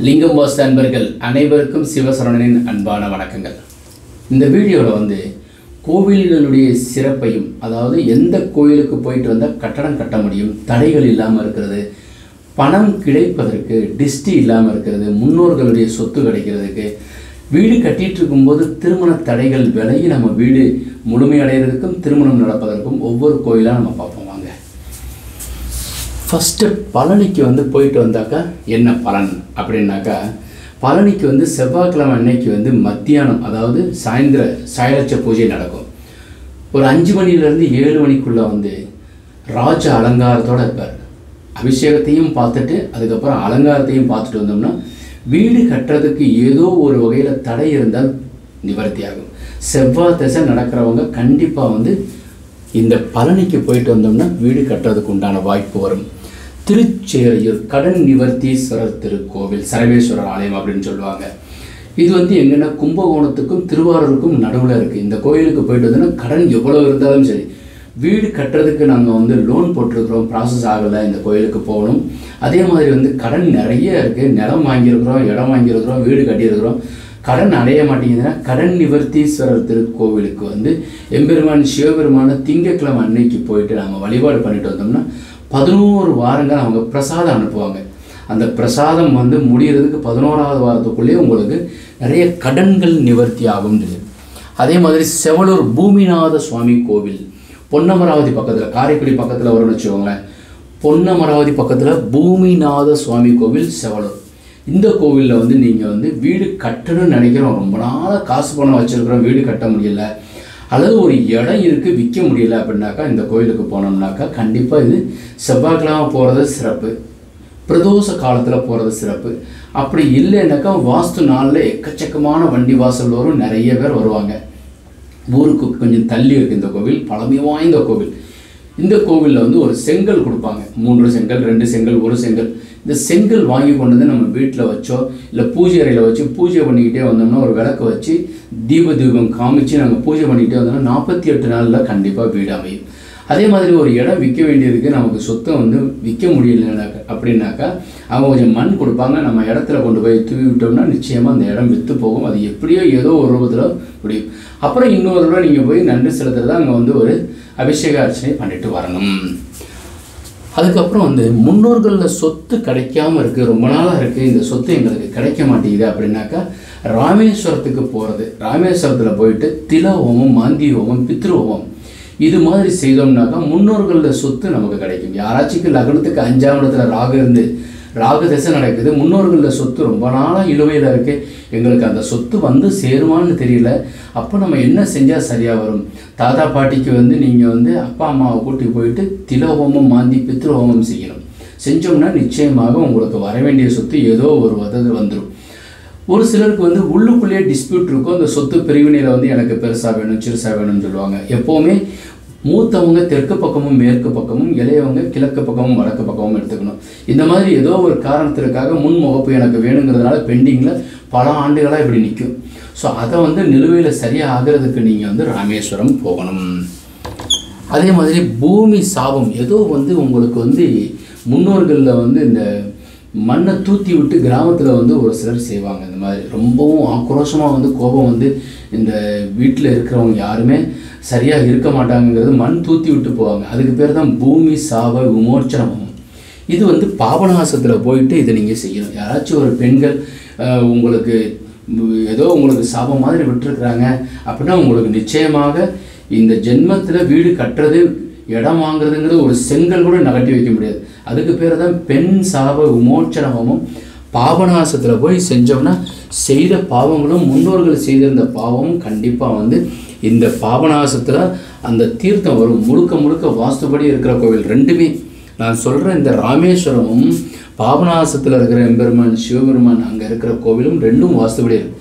லிங்கம் வாஸ் நண்பர்கள் அனைவருக்கும் சிவசரவணனின் அன்பான வணக்கங்கள். இந்த வீடியோவில் கோவில்களுடைய சிறப்பையும், அதாவது எந்த கோயிலுக்கு போயிட்டு வந்தால் கட்டடம் கட்ட முடியும், தடைகள் இல்லாமல் இருக்கிறது, பணம் கிடைப்பதற்கு டிஸ்டி இல்லாமல் இருக்கிறது, முன்னோர்களுடைய சொத்து கிடைக்கிறதுக்கு, வீடு கட்டிகிட்டு இருக்கும்போது திருமண தடைகள் விலகி நம்ம வீடு முழுமையடைகிறதுக்கும் திருமணம் நடப்பதற்கும் ஒவ்வொரு கோயிலாக நம்ம பார்ப்போம். வாங்க, ஃபஸ்ட்டு பழனிக்கு போயிட்டு வந்தாக்கா என்ன பலன் அப்படின்னாக்கா, பழனிக்கு செவ்வாய்க்கிழமை அன்னைக்கு மத்தியானம், அதாவது சாயலட்ச பூஜை நடக்கும். ஒரு 5 மணிலேருந்து 7 மணிக்குள்ளே ராஜ அலங்காரத்தோடு இருப்பார். அபிஷேகத்தையும் பார்த்துட்டு அதுக்கப்புறம் அலங்காரத்தையும் பார்த்துட்டு வந்தோம்னா வீடு கட்டுறதுக்கு ஏதோ ஒரு வகையில் தடை இருந்தால் நிவர்த்தி ஆகும். செவ்வாய் திசை நடக்கிறவங்க கண்டிப்பாக இந்த பழனிக்கு போயிட்டு வந்தோம்னா வீடு கட்டுறதுக்கு உண்டான வாய்ப்பு வரும். திருச்சேரையூர் கடன் நிவர்த்தீஸ்வரர் திருக்கோவில், சரவேஸ்வரர் ஆலயம் அப்படின்னு சொல்லுவாங்க. இது எங்கன்னா கும்பகோணத்துக்கும் திருவாரூருக்கும் நடுவில் இருக்குது. இந்த கோயிலுக்கு போயிட்டு வந்தோன்னா கடன் எவ்வளோ இருந்தாலும் சரி, வீடு கட்டுறதுக்கு நாங்கள் லோன் போட்டிருக்கிறோம், ப்ராசஸ் ஆகலை, இந்த கோயிலுக்கு போகணும். அதே மாதிரி கடன் நிறைய இருக்குது, நிலம் வாங்கியிருக்கிறோம், இடம் வாங்கியிருக்கிறோம், வீடு கட்டியிருக்கிறோம், கடன் அடைய மாட்டேங்குதுன்னா கடன் நிவர்த்தீஸ்வரர் திருக்கோவிலுக்கு எம்பெருமான் சிவபெருமான திங்கட்கிழமை அன்னைக்கு போயிட்டு நாங்கள் வழிபாடு பண்ணிட்டு வந்தோம்னா 11 வாரங்கள் அவங்க பிரசாதம் அனுப்புவாங்க. அந்த பிரசாதம் முடிகிறதுக்கு 11ஆவது வாரத்துக்குள்ளேயே உங்களுக்கு நிறைய கடன்கள் நிவர்த்தி ஆகும். அதே மாதிரி செவலூர் பூமிநாத சுவாமி கோவில், பொன்னமராவதி பக்கத்தில், காரைக்குடி பக்கத்தில் வரும்னு வச்சுக்கோங்களேன். பொன்னமராவதி பக்கத்தில் பூமிநாத சுவாமி கோவில் செவலூர். இந்த கோவிலில் நீங்கள் வீடு கட்டணும்னு நினைக்கிறோம், ரொம்ப நாளாக காசு பணம் வச்சுருக்கிறோம், வீடு கட்ட முடியல, அல்லது ஒரு இடம் இருக்குது விற்க முடியல அப்படின்னாக்கா இந்த கோயிலுக்கு போனோம்னாக்கா கண்டிப்பாக இது செவ்வாய்க்கிழமை போகிறது சிறப்பு, பிரதோஷ காலத்தில் போகிறது சிறப்பு. அப்படி இல்லைன்னாக்கா வாஸ்து நாளில் எக்கச்சக்கமான வண்டி வாசல் வரும், நிறைய பேர் வருவாங்க. ஊருக்கு கொஞ்சம் தள்ளி இருக்குது இந்த கோவில், பழமை வாய்ந்த கோவில். இந்த கோவிலில் ஒரு செங்கல் கொடுப்பாங்க, 3 செங்கல், 2 செங்கல், 1 செங்கல். இந்த செங்கல் வாங்கி கொண்டு நம்ம வீட்டில் வச்சோ இல்லை பூஜை அறையில் வச்சு பூஜை பண்ணிக்கிட்டே வந்தோம்னா, ஒரு விளக்கு வச்சு தீபம் காமிச்சு நாங்கள் பூஜை பண்ணிக்கிட்டே வந்தோம்னா 48 நாளில் கண்டிப்பாக வீடு அமையும். அதே மாதிரி ஒரு இடம் விற்க வேண்டியதுக்கு நமக்கு சொத்தை விற்க முடியல அப்படின்னாக்கா அவங்க கொஞ்சம் மண் கொடுப்பாங்க, நம்ம இடத்துல கொண்டு போய் தூவி விட்டோம்னா நிச்சயமாக அந்த இடம் விற்று போகும். அது எப்படியோ ஏதோ ஒரு ரூபத்தில் முடியும். அப்புறம் இன்னொரு தடவை நீங்கள் போய் நன்றி செலுத்துறதா அங்கே ஒரு அபிஷேக அர்ச்சனை பண்ணிட்டு வரணும். அதுக்கப்புறம் முன்னோர்களில் சொத்து கிடைக்காம இருக்குது, ரொம்ப நாளாக இருக்குது, இந்த சொத்து எங்களுக்கு கிடைக்க மாட்டேங்குது அப்படின்னாக்கா ராமேஸ்வரத்துக்கு போகிறது. ராமேஸ்வரத்தில் போயிட்டு தில ஹோமம், மாந்தி ஹோமம், பித்ரு ஹோமம் இது மாதிரி செய்தோம்னாக்கா முன்னோர்களில் சொத்து நமக்கு கிடைக்கும். யாராச்சும் லக்னத்துக்கு 5ஆம் இடத்துல ராகு இருந்து ராகு திசை நடக்குது, முன்னோர்களில் சொத்து ரொம்ப நாளாக இழுவையில் இருக்குது, எங்களுக்கு அந்த சொத்து சேருமான்னு தெரியல, அப்போ நம்ம என்ன செஞ்சால் சரியாக வரும்? தாத்தா பாட்டிக்கு நீங்கள் அப்பா அம்மாவை கூட்டி போயிட்டு தில ஹோமம், மாந்தி, பித்ரு ஹோமம் செய்யணும். செஞ்சோம்னா நிச்சயமாக உங்களுக்கு வர வேண்டிய சொத்து ஏதோ ஒரு வதது வந்துடும். ஒரு சிலருக்கு உள்ளுக்குள்ளேயே டிஸ்பியூட் இருக்கும், அந்த சொத்து பிரிவினையில் எனக்கு பெருசாக வேணும், சிறுசாக வேணும்னு சொல்லுவாங்க. எப்போவுமே மூத்தவங்க தெற்கு பக்கமும் மேற்கு பக்கமும், இளையவங்க கிழக்கு பக்கமும் வடக்கு பக்கமும் எடுத்துக்கணும். இந்த மாதிரி ஏதோ ஒரு காரணத்திற்காக முன்முகப்பு எனக்கு வேணுங்கிறதுனால பெண்டிங்கில் பல ஆண்டுகளாக இப்படி நிற்கும். ஸோ அதை நிலுவையில் சரியாக ஆகிறதுக்கு நீங்கள் ராமேஸ்வரம் போகணும். அதே மாதிரி பூமி சாபம் ஏதோ உங்களுக்கு முன்னோர்களில் இந்த மண்ணை தூத்தி விட்டு கிராமத்தில் ஒரு சிலர் செய்வாங்க. இந்த மாதிரி ரொம்பவும் ஆக்ரோஷமாக கோபம் இந்த வீட்டில் இருக்கிறவங்க யாருமே சரியாக இருக்க மாட்டாங்கிறது, மண் தூத்தி விட்டு போவாங்க. அதுக்கு பேர் தான் பூமி சாப விமோச்சனம். இது பாபநாசத்தில் போயிட்டு இதை நீங்கள் செய்யணும். யாராச்சும் ஒரு பெண்கள் உங்களுக்கு ஏதோ உங்களுக்கு சாபம் மாதிரி விட்டுருக்குறாங்க அப்படின்னா உங்களுக்கு நிச்சயமாக இந்த ஜென்மத்தில் வீடு கட்டுறது, இடம் வாங்குறதுங்கிறது ஒரு செங்கல் கூட நகட்டி வைக்க முடியாது. அதுக்கு பேர் தான் பெண் சாப விமோச்சன ஹோமம். பாபநாசத்தில் போய் செஞ்சோம்னா செய்த பாவங்களும் முன்னோர்கள் செய்திருந்த பாவமும் கண்டிப்பாக இந்த பாபநாசத்தில் அந்த தீர்த்தம் வரும். முழுக்க முழுக்க வாஸ்துபடி இருக்கிற கோவில் ரெண்டுமே. நான் சொல்கிற இந்த ராமேஸ்வரமும் பாபநாசத்தில் இருக்கிற எம்பெருமான் சிவபெருமான் அங்கே இருக்கிற கோவிலும் ரெண்டும் வாஸ்துபடி இருக்கு.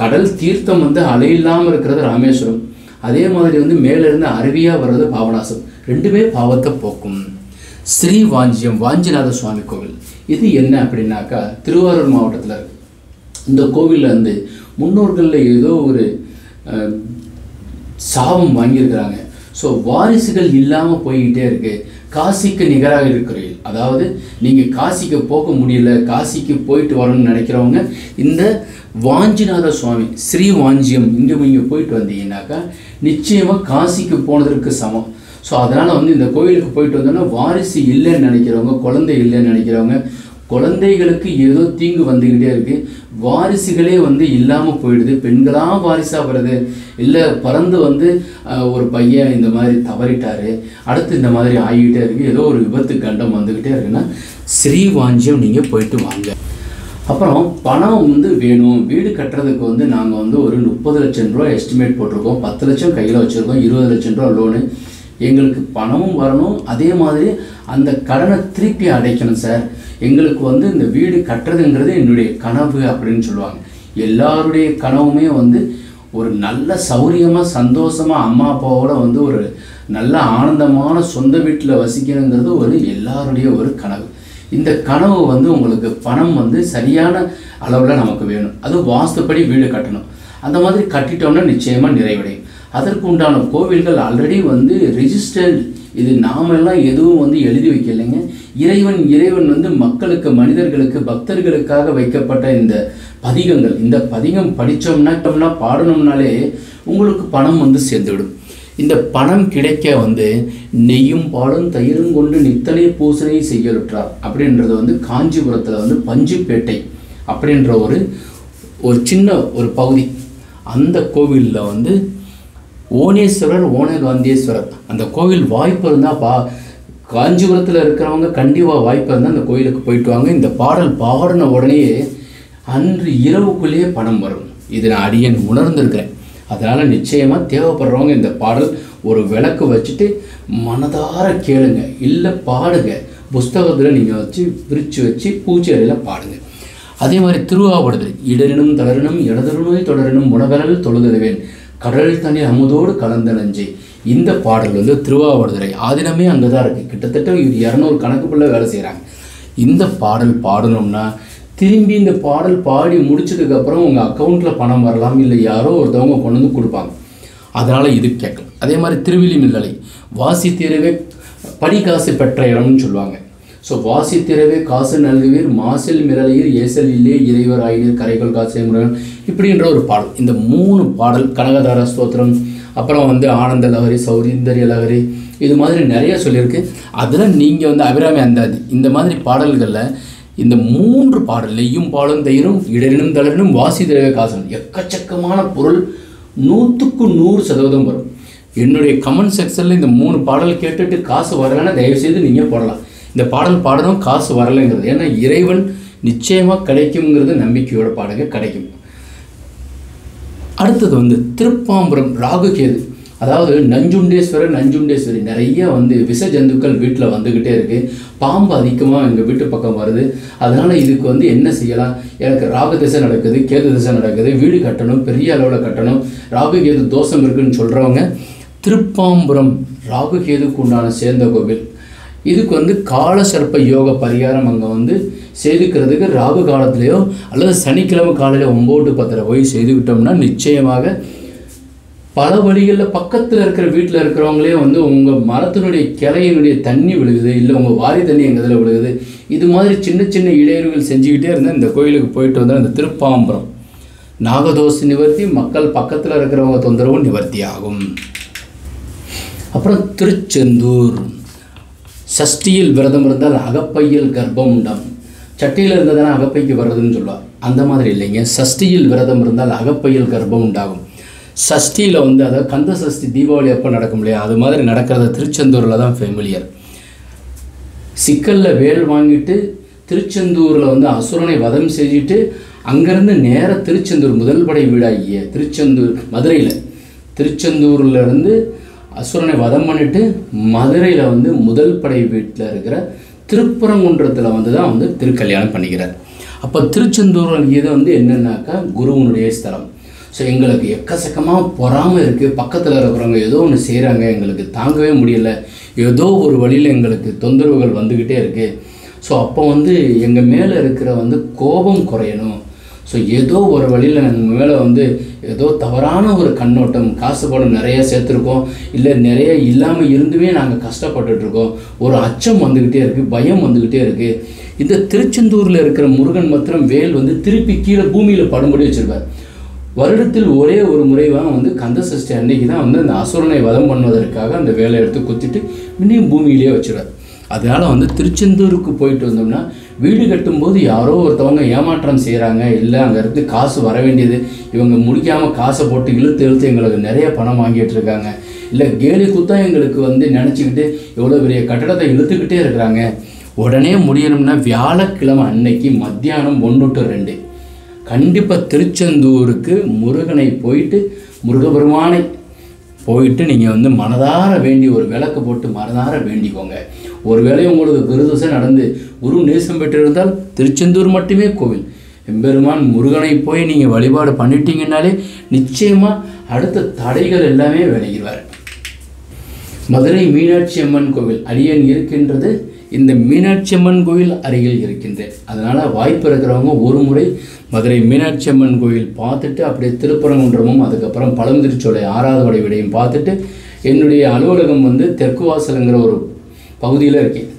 கடல் தீர்த்தம் அலையில்லாமல் இருக்கிறது ராமேஸ்வரம். அதே மாதிரி மேலிருந்து அருவியாக வர்றது பாபநாசம். ரெண்டுமே பாவத்தை போக்கும். ஸ்ரீ வாஞ்சியம் வாஞ்சிநாத சுவாமி கோவில் இது என்ன அப்படின்னாக்கா திருவாரூர் மாவட்டத்தில் இருக்கு. இந்த கோவிலில் முன்னோர்களில் ஏதோ ஒரு சாபம் வாங்கியிருக்கிறாங்க. ஸோ வாரிசுகள் இல்லாமல் போய்கிட்டே இருக்குது. காசிக்கு நிகராக இருக்கிறீர்கள். அதாவது நீங்கள் காசிக்கு போக முடியல, காசிக்கு போயிட்டு வரணும்னு நினைக்கிறவங்க இந்த வாஞ்சிநாத சுவாமி ஸ்ரீ வாஞ்சியம் இங்கே நீங்கள் போயிட்டு வந்தீங்கன்னாக்கா நிச்சயமாக காசிக்கு போனதற்கு சமம். ஸோ அதனால் வந்து இந்த கோயிலுக்கு போயிட்டு வந்தோன்னா வாரிசு இல்லைன்னு நினைக்கிறவங்க, குழந்தை இல்லைன்னு நினைக்கிறவங்க, குழந்தைகளுக்கு ஏதோ தீங்கு வந்துக்கிட்டே இருக்குது, வாரிசுகளே வந்து இல்லாமல் போயிடுது, பெண்களாக வாரிசாக வருது, இல்லை பிறந்து வந்து ஒரு பையன் இந்த மாதிரி தவறிட்டாரு, அடுத்து இந்த மாதிரி ஆகிக்கிட்டே இருக்குது, ஏதோ ஒரு விபத்து கண்டம் வந்துக்கிட்டே இருக்குன்னா ஸ்ரீவாஞ்சியம் நீங்கள் போயிட்டு வாங்க. அப்புறம் பணம் வந்து வேணும், வீடு கட்டுறதுக்கு வந்து நாங்கள் வந்து ஒரு 30 லட்சம் ரூபா எஸ்டிமேட் போட்டிருக்கோம், 10 லட்சம் கையில் வச்சுருக்கோம், 20 லட்சம் ரூபா லோனு, எங்களுக்கு பணமும் வரணும், அதே மாதிரி அந்த கடனை திருப்பி அடைக்கணும் சார், எங்களுக்கு வந்து இந்த வீடு கட்டுறதுங்கிறது என்னுடைய கனவு அப்படின்னு சொல்லுவாங்க. எல்லாருடைய கனவுமே வந்து ஒரு நல்ல சௌரியமாக சந்தோஷமாக அம்மா அப்பாவோட வந்து ஒரு நல்ல ஆனந்தமான சொந்த வீட்டில் வசிக்கணுங்கிறது ஒரு எல்லாருடைய ஒரு கனவு. இந்த கனவு வந்து உங்களுக்கு பணம் வந்து சரியான அளவில் நமக்கு வேணும், அது வாஸ்துப்படி வீடு கட்டணும், அந்த மாதிரி கட்டிட்டோம்னா நிச்சயமாக நிறைவடையும். அதற்கு உண்டான கோவில்கள் ஆல்ரெடி வந்து ரிஜிஸ்டர்டு, இது நாமெல்லாம் எதுவும் வந்து எழுதி வைக்கலைங்க, இறைவன் வந்து மக்களுக்கு, மனிதர்களுக்கு, பக்தர்களுக்காக வைக்கப்பட்ட இந்த பதிகங்கள், இந்த பதிகம் படித்தோம்னா பாடணும்னாலே உங்களுக்கு பணம் வந்து சேர்ந்துவிடும். இந்த பணம் கிடைக்க வந்து நெய்யும் பாலும் தயிரும் கொண்டு நித்தனை பூசனை செய்யலுற்றார் அப்படின்றது வந்து காஞ்சிபுரத்தில் வந்து பஞ்சுப்பேட்டை அப்படின்ற ஒரு சின்ன ஒரு பகுதி, அந்த கோவிலில் வந்து ஓனேஸ்வரர் ஓனகாந்தேஸ்வரர் அந்த கோவில் வாய்ப்பு இருந்தால் காஞ்சிபுரத்தில் இருக்கிறவங்க கண்டிப்பாக வாய்ப்பு இருந்தால் அந்த கோயிலுக்கு போயிட்டு வாங்க. இந்த பாடல் பாடின உடனேயே அன்று இரவுக்குள்ளேயே பணம் வரும், இது நான் அடியேன் உணர்ந்திருக்கிறேன். அதனால் நிச்சயமாக தேவைப்படுறவங்க இந்த பாடல் ஒரு விளக்கு வச்சுட்டு மனதார கேளுங்க, இல்லை பாடுங்க, புஸ்தகத்தில் நீங்கள் வச்சு பிரித்து வச்சு பூச்சி அறையில் பாடுங்க. அதே மாதிரி திருவாவடுதுறை இடரினும் தளரினும் இடதருணோய் தொடரினும் உணகரல் தொழுதழுவேன் கடல் தண்ணீர் அமுதோடு கலந்த நஞ்சை, இந்த பாடல் வந்து திருவாவடுதுறை ஆதீனமே அங்கே தான் இருக்குது, கிட்டத்தட்ட 200 கணக்குக்குள்ளே வேலை செய்கிறாங்க. இந்த பாடல் பாடணும்னா திரும்பி இந்த பாடல் பாடி முடிச்சதுக்கப்புறம் உங்கள் அக்கௌண்ட்டில் பணம் வரலாம், இல்லை யாரோ ஒருத்தவங்க கொண்டு வந்து கொடுப்பாங்க, அதனால் இது கேட்கலாம். அதே மாதிரி திருவிழிமில்லலை வாசி தீரவே படிக்காசு பெற்ற இடம்னு சொல்லுவாங்க. ஸோ வாசி தீரவே காசு நல்குவீர் மாசில் மிரலையீர் ஏசல் இல்லே இறைவர் ஆயினீர் கரைகள் காசை முருகன் இப்படின்ற ஒரு பாடல். இந்த 3 பாடல் கனகதார ஸ்தோத்திரம், அப்புறம் வந்து ஆனந்த லஹரி, சௌரிந்தரிய லஹரி, இது மாதிரி நிறைய சொல்லியிருக்கு. அதில் நீங்கள் வந்து அபிராமி அந்தாதி இந்த மாதிரி பாடல்களில் இந்த 3 பாடல் நெய்யும் பாலும் தயிரும் இடரினும் தளரினும் வாசி திரவே காசன் எக்கச்சக்கமான பொருள் 100க்கு 100% வரும். என்னுடைய கமெண்ட் செக்ஷனில் இந்த 3 பாடல் கேட்டுட்டு காசு வரலைன்னா தயவுசெய்து நீங்கள் போடலாம். இந்த பாடல் பாடணும் காசு வரலைங்கிறது, ஏன்னா இறைவன் நிச்சயமாக கிடைக்குங்கிறது நம்பிக்கையோட பாடுங்க, கிடைக்கும். அடுத்தது வந்து திருப்பாம்புரம் ராகுகேது, அதாவது நஞ்சுண்டேஸ்வரி நிறைய வந்து விஷ ஜந்துக்கள் வீட்டில் வந்துக்கிட்டே இருக்குது, பாம்பு அதிகமாக எங்கள் வீட்டு பக்கம் வருது, அதனால் இதுக்கு வந்து என்ன செய்யலாம், எனக்கு ராகு திசை நடக்குது, கேது திசை நடக்குது, வீடு கட்டணும், பெரிய அளவில் கட்டணும், ராகு கேது தோஷம் இருக்குதுன்னு சொல்கிறவங்க திருப்பாம்புரம் ராகு கேதுக்கு உண்டான சேர்ந்த கோவில். இதுக்கு வந்து காலசர்ப்ப யோக பரிகாரம் அங்கே வந்து செய்துக்கிறதுக்கு ராகு காலத்துலேயோ அல்லது சனிக்கிழமை காலையில் 9 to 10 போய் செய்துக்கிட்டோம்னா நிச்சயமாக பல வழிகளில் பக்கத்தில் இருக்கிற வீட்டில் இருக்கிறவங்களே வந்து உங்கள் மரத்தினுடைய கிளையினுடைய தண்ணி விழுகுது, இல்லை உங்கள் வாரி தண்ணி எங்கள் இதில் விழுகுது, இது மாதிரி சின்ன சின்ன இடையூறுகள் செஞ்சுக்கிட்டே இருந்தால் இந்த கோயிலுக்கு போயிட்டு வந்தால் இந்த திருப்பாம்புரம் நாகதோஷ நிவர்த்தி, மக்கள் பக்கத்தில் இருக்கிறவங்க தொந்தரவும் நிவர்த்தி ஆகும். அப்புறம் திருச்செந்தூர் சஷ்டியில் விரதம் இருந்தால் அகப்பையில் கர்ப்பம் உண்டாம், சட்டியில் இருந்ததுனா அகப்பைக்கு வர்றதுன்னு சொல்லுவார், அந்த மாதிரி இல்லைங்க, சஷ்டியில் விரதம் இருந்தால் அகப்பையில் கர்ப்பம் உண்டாகும். சஷ்டியில் வந்து அதாவது கந்த சஷ்டி தீபாவளி அப்போ நடக்கும் இல்லையா, அது மாதிரி நடக்கிறத திருச்செந்தூரில் தான் ஃபெமிலியர். சிக்கலில் வேல் வாங்கிட்டு திருச்செந்தூரில் வந்து அசுரனை வதம் செஞ்சுட்டு அங்கேருந்து நேராக திருச்செந்தூர் முதல் படை வீடாகிய திருச்செந்தூர் மதுரையில், திருச்செந்தூர்லேருந்து அசுரனை வதம் பண்ணிட்டு மதுரையில் வந்து முதல் படை வீட்டில் இருக்கிற திருப்பரங்குன்றத்தில் வந்து தான் வந்து திருக்கல்யாணம் பண்ணிக்கிறார். அப்போ திருச்செந்தூர் இது வந்து என்னென்னாக்கா குருவனுடைய ஸ்தலம். ஸோ எங்களுக்கு எக்கச்சக்கமாக பொறாமல் இருக்குது, பக்கத்தில் இருக்கிறவங்க ஏதோ ஒன்று செய்கிறாங்க, எங்களுக்கு தாங்கவே முடியலை, ஏதோ ஒரு வழியில் எங்களுக்கு தொந்தரவுகள் வந்துக்கிட்டே இருக்குது. ஸோ அப்போ வந்து எங்கள் மேலே இருக்கிற வந்து கோபம் குறையணும், ஸோ ஏதோ ஒரு வழியில் எங்கள் மேலே வந்து ஏதோ தவறான ஒரு கண்ணோட்டம், காசு பணம் நிறைய சேர்த்துருக்கோம், இல்லை நிறைய இல்லாமல் இருந்துமே நாங்கள் கஷ்டப்பட்டுட்ருக்கோம், ஒரு அச்சம் வந்துக்கிட்டே இருக்குது, பயம் வந்துக்கிட்டே இருக்குது. இந்த திருச்செந்தூரில் இருக்கிற முருகன் மாத்திரம் வேல் வந்து திருப்பி கீழே பூமியில் படும்படி வச்சுருப்பார். வருடத்தில் ஒரே ஒரு முறைவாக வந்து கந்த சஷ்டி அன்னைக்கு தான் வந்து அந்த அசுரனை வதம் பண்ணுவதற்காக அந்த வேலை எடுத்து குத்திட்டு இன்னும் பூமியிலேயே வச்சுருவார். அதனால் வந்து திருச்செந்தூருக்கு போயிட்டு வந்தோம்னா வீடு கட்டும்போது யாரோ ஒருத்தவங்க ஏமாற்றம் செய்கிறாங்க, இல்லை அங்கேருந்து காசு வர வேண்டியது இவங்க முடிக்காமல் காசை போட்டு இழுத்து எங்களுக்கு நிறைய பணம் வாங்கிட்டு இருக்காங்க, இல்லை கேலி குத்தா எங்களுக்கு வந்து நினச்சிக்கிட்டு எவ்வளோ பெரிய கட்டடத்தை இழுத்துக்கிட்டே இருக்கிறாங்க. உடனே முடியணும்னா வியாழக்கிழமை அன்னைக்கு மத்தியானம் 1 to 2 கண்டிப்பாக திருச்செந்தூருக்கு முருகனை போயிட்டு முருகபெருமானை போயிட்டு நீங்கள் வந்து மனதார வேண்டி ஒரு விளக்கு போட்டு மனதார வேண்டிக்கோங்க. ஒருவேளை உங்களுக்கு குருதசை நடந்து குரு நேசம் பெற்றிருந்தால் திருச்செந்தூர் மட்டுமே கோவில். எம்பெருமான் முருகனை போய் நீங்கள் வழிபாடு பண்ணிட்டீங்கன்னாலே நிச்சயமாக அடுத்த தடைகள் எல்லாமே விலகிடுவார். மதுரை மீனாட்சி அம்மன் கோவில் அடியன் இருக்கின்றது இந்த மீனாட்சி அம்மன் கோவில் அருகில் இருக்கின்றேன். அதனால் வாய்ப்பு இருக்கிறவங்க ஒரு முறை மதுரை மீனாட்சி அம்மன் கோவில் பார்த்துட்டு அப்படியே திருப்பரங்குன்றமும் அதுக்கப்புறம் பழமுதிர்ச்சோலை 6வது வடை விடையும் பார்த்துட்டு என்னுடைய அலுவலகம் வந்து தெற்கு வாசலுங்கிற ஒரு பகுதியில் இருக்கேன்.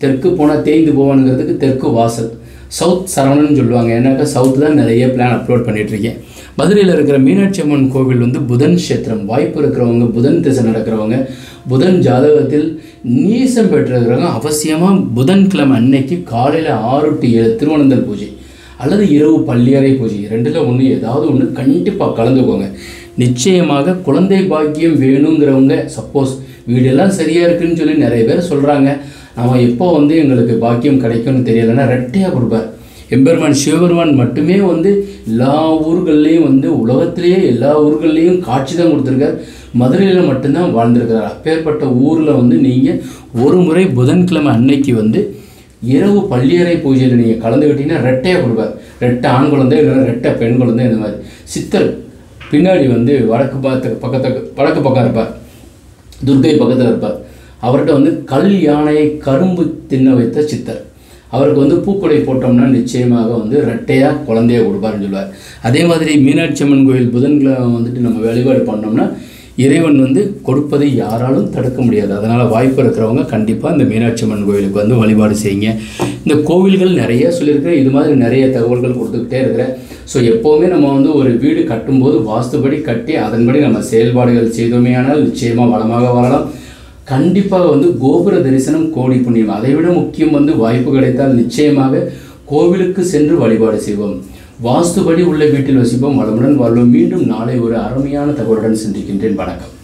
தெற்கு போனால் தேய்ந்து போவானுங்கிறதுக்கு தெற்கு வாசல், சவுத் சரவணன்னு சொல்லுவாங்க. ஏன்னாக்கா சவுத்து தான் நிறைய பிளான் அப்லோட் பண்ணிகிட்ருக்கேன். மதுரையில் இருக்கிற மீனாட்சி அம்மன் கோவில் வந்து புதன் கஷேத்திரம். வாய்ப்பு இருக்கிறவங்க, புதன் திசை நடக்கிறவங்க, புதன் ஜாதகத்தில் நீசம் பெற்றிருக்கிறவங்க அவசியமாக புதன்கிழமை அன்னைக்கு காலையில் 6 to 7 திருவனந்தல் பூஜை அல்லது இரவு பள்ளியறை பூஜை 2ல் 1 ஏதாவது ஒன்று கண்டிப்பாக கலந்துக்கோங்க. நிச்சயமாக குழந்தை பாக்கியம் வேணுங்கிறவங்க, சப்போஸ் வீடெல்லாம் சரியாக இருக்குதுன்னு சொல்லி நிறைய பேர் சொல்கிறாங்க, அவன் எப்போ வந்து எங்களுக்கு பாக்கியம் கிடைக்கும்னு தெரியலைன்னா ரெட்டையாக கொடுப்பார். எம்பெருமான் சிவபெருமான் மட்டுமே வந்து எல்லா ஊர்கள்லேயும் வந்து உலகத்திலேயே எல்லா ஊர்கள்லேயும் காட்சி தான் கொடுத்துருக்கார். மதுரையில் மட்டும்தான் வாழ்ந்திருக்கிறார். அப்பேற்பட்ட ஊரில் வந்து நீங்கள் ஒரு முறை புதன்கிழமை அன்னைக்கு வந்து இரவு பள்ளியறை பூஜையில் நீங்கள் கலந்துக்கிட்டீங்கன்னா ரெட்டையாக கொடுப்பார். ரெட்டை ஆண் குழந்தை இல்லைன்னா ரெட்டை பெண் குழந்தை, இந்த மாதிரி. சித்தர் பின்னாடி வந்து வடக்கு பக்கம் இருப்பார், துர்க்கை பக்கத்தில் இருப்பார். அவர்கிட்ட வந்து கல் யானையை கரும்பு தின்ன வைத்த சித்தர். அவருக்கு வந்து பூக்குடை போட்டோம்னா நிச்சயமாக வந்து ரெட்டையாக குழந்தைய கொடுப்பாருன்னு சொல்லுவார். அதே மாதிரி மீனாட்சி அம்மன் கோயில் புதன்கிழமை வந்துட்டு நம்ம வழிபாடு பண்ணோம்னா இறைவன் வந்து கொடுப்பதை யாராலும் தடுக்க முடியாது. அதனால் வாய்ப்பு இருக்கிறவங்க கண்டிப்பாக இந்த மீனாட்சி அம்மன் கோயிலுக்கு வந்து வழிபாடு செய்யுங்க. இந்த கோவில்கள் நிறைய சொல்லியிருக்கிறேன், இது மாதிரி நிறைய தகவல்கள் கொடுத்துக்கிட்டே இருக்கிறேன். ஸோ எப்போவுமே நம்ம வந்து ஒரு வீடு கட்டும்போது வாஸ்துபடி கட்டி அதன்படி நம்ம செயல்பாடுகள் செய்தோமேயானால் நிச்சயமாக வளமாக வரலாம். கண்டிப்பாக வந்து கோபுர தரிசனம் கோடி புண்ணியம். அதை விட முக்கியம் வந்து வாய்ப்பு கிடைத்தால் நிச்சயமாக கோவிலுக்கு சென்று வழிபாடு செய்வோம். வாஸ்துபடி உள்ள வீட்டில் வசிப்போம், வளமுடன் வாழ்வோம். மீண்டும் நாளை ஒரு அருமையான தகவலுடன் சந்திக்கின்றேன். வணக்கம்.